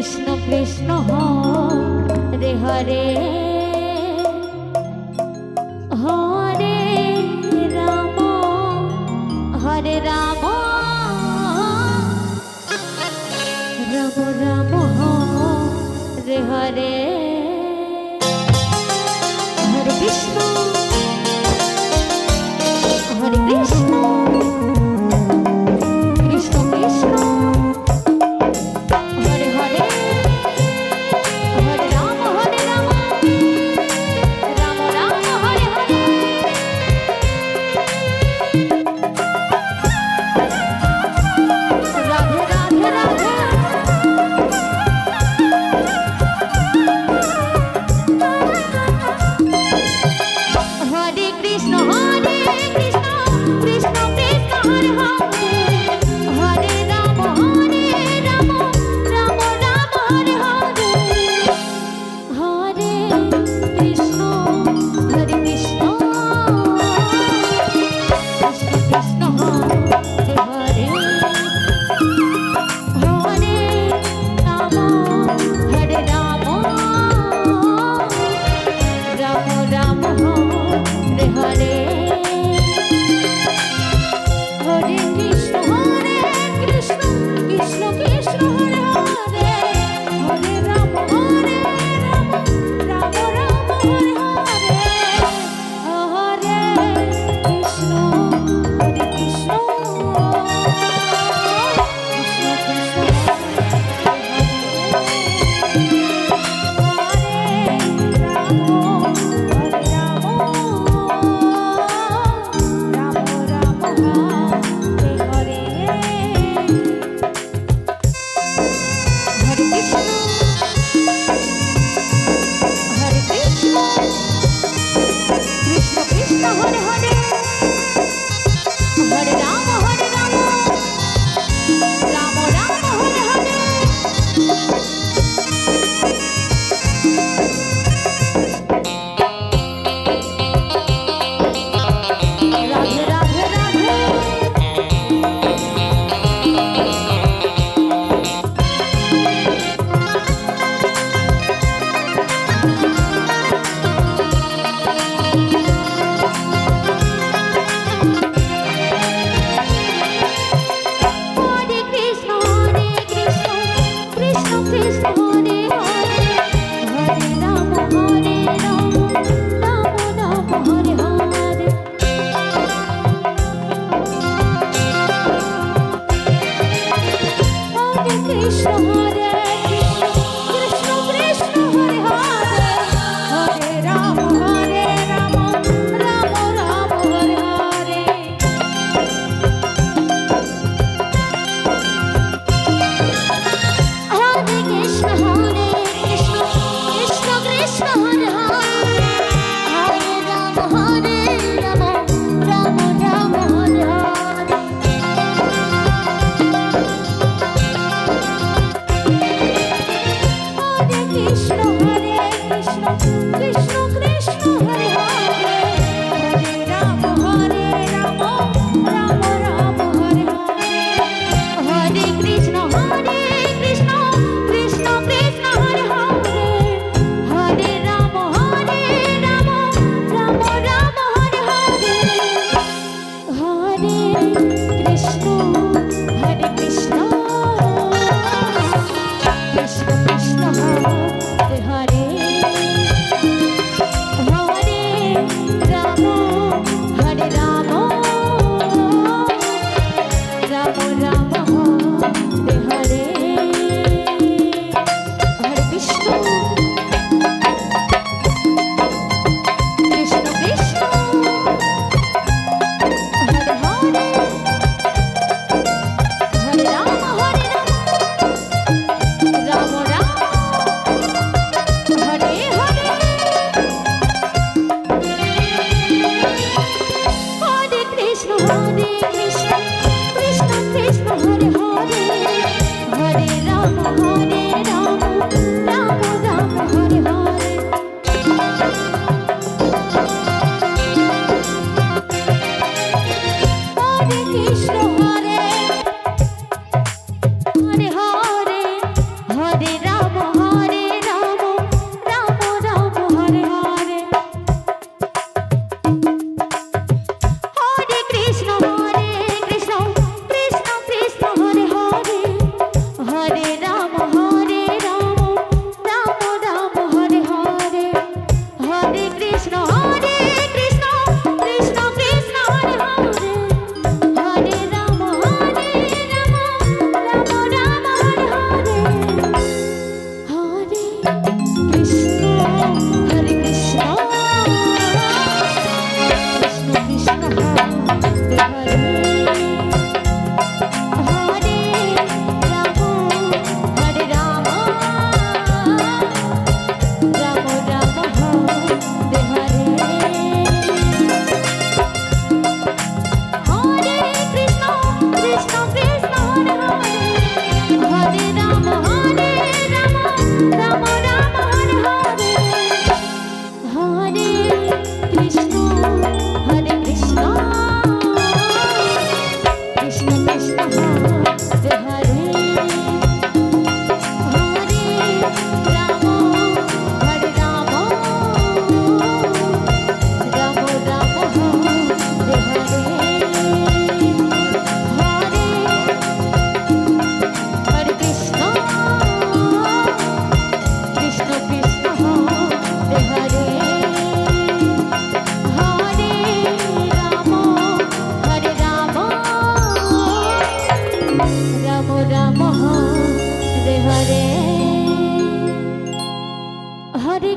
Krishna Krishna Hare Hare Hare Ram Hare Ram Ram Ram Hare Hare Hare Krishna Hare Krishna Krishna Krishna Hare Hare Hare Ram Ram Ram Hare Hare Radhe Radhe Radhe Hare Krishna Krishna Krishna Hare Hare Hare Ram Ram Ram Hare Hare Hare Krishna Krishna Krishna Hare Hare Ram Hare Ram Ram Ram Hare Hare Hare Krishna Krishna Krishna Hare Hare Hare Ram Ram Ram Hare Hare Hare Krishna Krishna Hare Hare Hare Ram Ram Ram Hare Hare Radhe Radhe Radhe Hare Krishna Krishna Krishna Hare Hare Hare Ram Ram Ram Hare Hare Hare Krishna Krishna Krishna Hare Hare Hare Ram Ram Ram Hare Hare Hare Krishna Krishna Krishna Hare Hare Hare Ram Ram Ram Hare Hare Hare